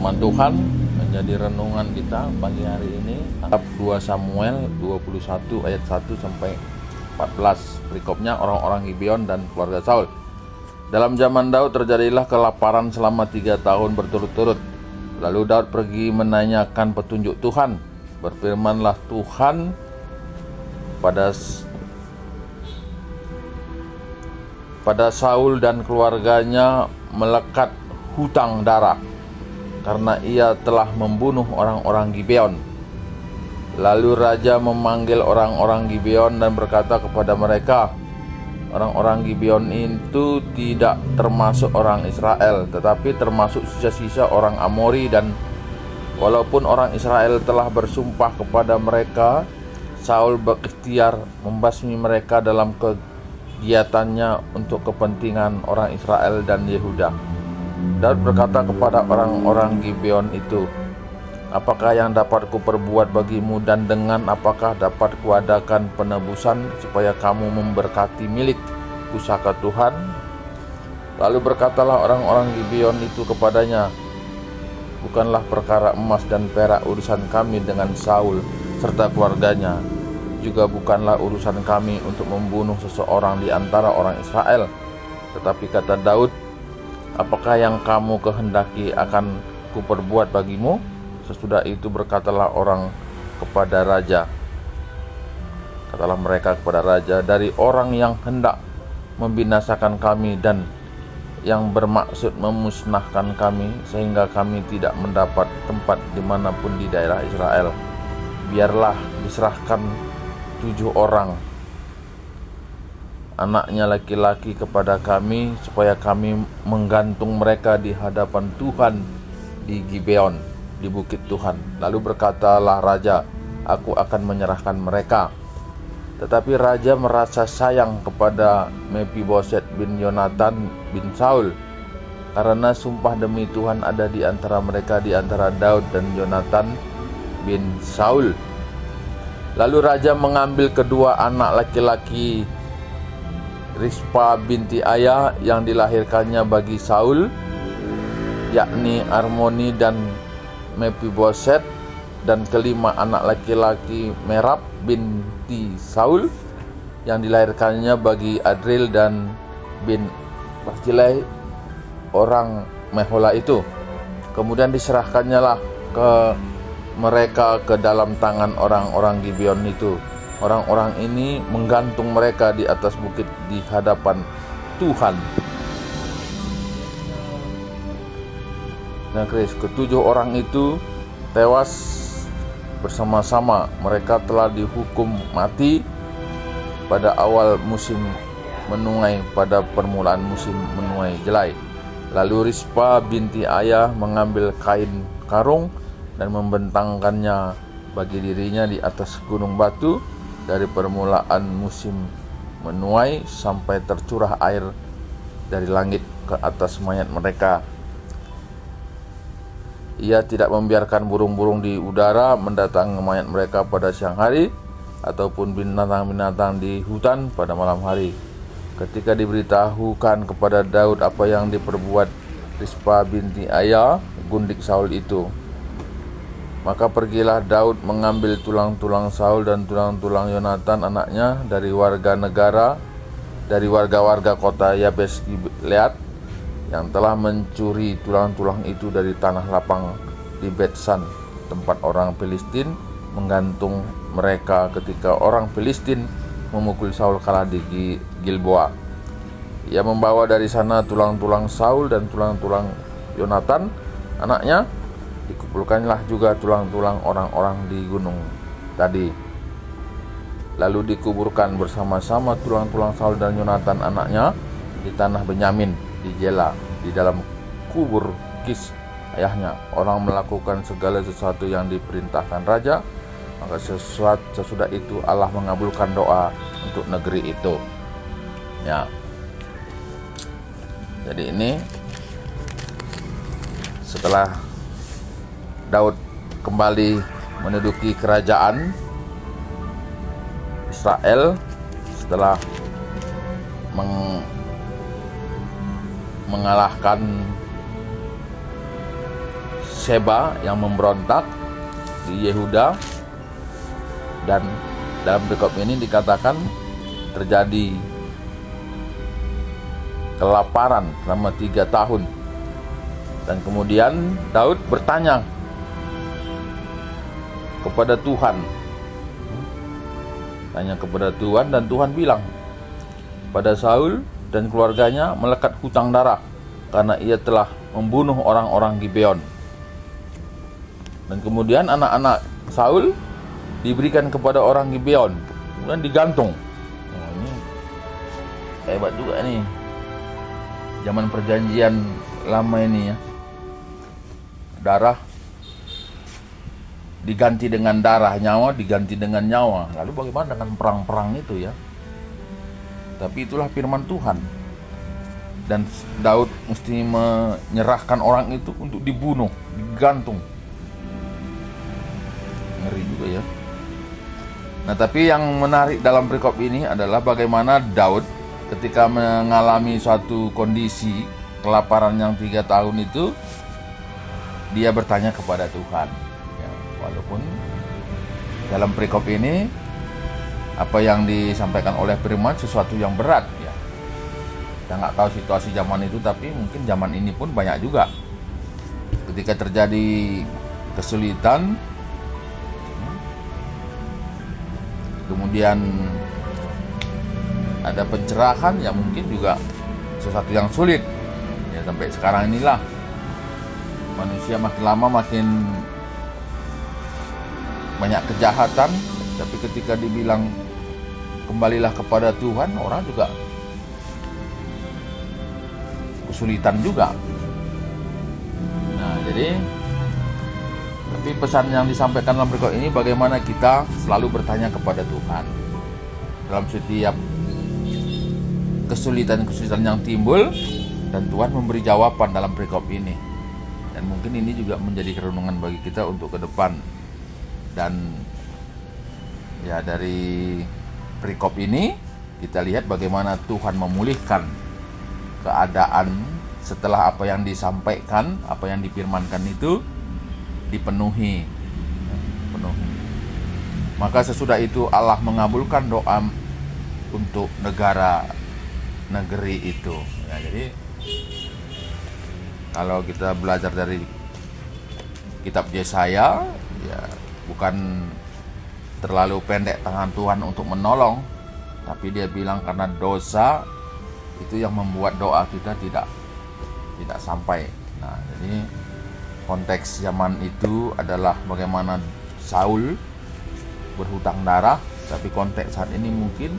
Firman Tuhan menjadi renungan kita pagi hari ini, 2 Samuel 21 ayat 1 sampai 14. Perikopnya orang-orang Gibeon dan keluarga Saul. Dalam zaman Daud terjadilah kelaparan selama 3 tahun berturut-turut. Lalu Daud pergi menanyakan petunjuk Tuhan. Berfirmanlah Tuhan pada Saul dan keluarganya melekat hutang darah karena ia telah membunuh orang-orang Gibeon. Lalu raja memanggil orang-orang Gibeon dan berkata kepada mereka, orang-orang Gibeon itu tidak termasuk orang Israel, tetapi termasuk sisa-sisa orang Amori, dan walaupun orang Israel telah bersumpah kepada mereka, Saul berikhtiar membasmi mereka dalam kegiatannya untuk kepentingan orang Israel dan Yehuda. Daud berkata kepada orang-orang Gibeon itu, apakah yang dapat kuperbuat bagimu, dan dengan apakah dapat kuadakan penebusan supaya kamu memberkati milik pusaka Tuhan? Lalu berkatalah orang-orang Gibeon itu kepadanya, bukanlah perkara emas dan perak urusan kami dengan Saul serta keluarganya, juga bukanlah urusan kami untuk membunuh seseorang di antara orang Israel. Tetapi kata Daud, apakah yang kamu kehendaki akan kuperbuat bagimu? Sesudah itu berkatalah orang kepada raja. Katalah mereka kepada raja, dari orang yang hendak membinasakan kami dan yang bermaksud memusnahkan kami, sehingga kami tidak mendapat tempat dimanapun di daerah Israel, biarlah diserahkan 7 orang anaknya laki-laki kepada kami, supaya kami menggantung mereka di hadapan Tuhan di Gibeon, di bukit Tuhan. Lalu berkatalah raja, aku akan menyerahkan mereka. Tetapi raja merasa sayang kepada Mephiboset bin Yonatan bin Saul, karena sumpah demi Tuhan ada di antara mereka, di antara Daud dan Yonatan bin Saul. Lalu raja mengambil kedua anak laki-laki Rispa binti Aya yang dilahirkannya bagi Saul, yakni Armoni dan Mephiboset, dan kelima anak laki-laki Merab binti Saul yang dilahirkannya bagi Adril dan bin Barzilai orang Mehola itu. Kemudian diserahkannya lah ke mereka ke dalam tangan orang-orang Gibeon itu. Orang-orang ini menggantung mereka di atas bukit di hadapan Tuhan. Nah, ketujuh orang itu tewas bersama-sama. Mereka telah dihukum mati pada awal musim menuai, pada permulaan musim menuai jelai. Lalu Rispa binti Aya mengambil kain karung dan membentangkannya bagi dirinya di atas gunung batu dari permulaan musim menuai sampai tercurah air dari langit ke atas mayat mereka. Ia tidak membiarkan burung-burung di udara mendatangi mayat mereka pada siang hari, ataupun binatang-binatang di hutan pada malam hari. Ketika diberitahukan kepada Daud apa yang diperbuat Rispa binti Aya, gundik Saul itu, maka pergilah Daud mengambil tulang-tulang Saul dan tulang-tulang Yonatan anaknya dari warga-warga kota Yabes Gilead yang telah mencuri tulang-tulang itu dari tanah lapang di Betsan, tempat orang Filistin menggantung mereka ketika orang Filistin memukul Saul kalah di Gilboa. Ia membawa dari sana tulang-tulang Saul dan tulang-tulang Yonatan anaknya. Dikumpulkanlah juga tulang-tulang orang-orang di gunung tadi. Lalu dikuburkan bersama-sama tulang-tulang Saul dan Yonatan anaknya di tanah Benyamin di Jela, di dalam kubur Kis ayahnya. Orang melakukan segala sesuatu yang diperintahkan raja, maka sesudah itu Allah mengabulkan doa untuk negeri itu. Ya. Jadi ini setelah Daud kembali menduduki kerajaan Israel setelah mengalahkan Seba yang memberontak di Yehuda, dan dalam perikop ini dikatakan terjadi kelaparan selama 3 tahun. Dan kemudian Daud bertanya kepada Tuhan, dan Tuhan bilang, pada Saul dan keluarganya melekat hutang darah karena ia telah membunuh orang-orang Gibeon. Dan kemudian anak-anak Saul diberikan kepada orang Gibeon, kemudian digantung. Nah, ini hebat juga nih, zaman perjanjian lama ini ya. Darah diganti dengan darah, nyawa diganti dengan nyawa. Lalu bagaimana dengan perang-perang itu ya? Tapi itulah firman Tuhan. Dan Daud mesti menyerahkan orang itu untuk dibunuh, digantung. Ngeri juga ya. Nah, tapi yang menarik dalam perikop ini adalah bagaimana Daud ketika mengalami suatu kondisi kelaparan yang 3 tahun itu, dia bertanya kepada Tuhan. Ya, walaupun dalam perikop ini apa yang disampaikan oleh firman sesuatu yang berat ya. Kita nggak tahu situasi zaman itu, tapi mungkin zaman ini pun banyak juga. Ketika terjadi kesulitan, kemudian ada pencerahan, ya mungkin juga sesuatu yang sulit. Ya, sampai sekarang inilah manusia makin lama makin banyak kejahatan, tapi ketika dibilang kembalilah kepada Tuhan, orang juga kesulitan juga. Nah, jadi tapi pesan yang disampaikan dalam perikop ini bagaimana kita selalu bertanya kepada Tuhan dalam setiap kesulitan-kesulitan yang timbul, dan Tuhan memberi jawaban dalam perikop ini. Dan mungkin ini juga menjadi renungan bagi kita untuk ke depan. Dan ya, dari perikop ini kita lihat bagaimana Tuhan memulihkan keadaan setelah apa yang disampaikan, apa yang difirmankan itu dipenuhi. Maka sesudah itu Allah mengabulkan doa untuk negeri itu. Ya, jadi kalau kita belajar dari kitab Yesaya, ya bukan terlalu pendek tangan Tuhan untuk menolong, tapi dia bilang karena dosa itu yang membuat doa kita tidak sampai. Nah, jadi konteks zaman itu adalah bagaimana Saul berhutang darah, tapi konteks saat ini mungkin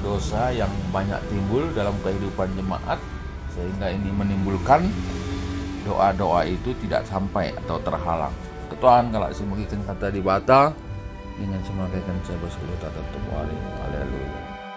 dosa yang banyak timbul dalam kehidupan jemaat, sehingga ini menimbulkan doa-doa itu tidak sampai atau terhalang. Tuhan kalau semuanya kata di bata dengan semakaikan saya berseluruh tata tempuh hari. Haleluya.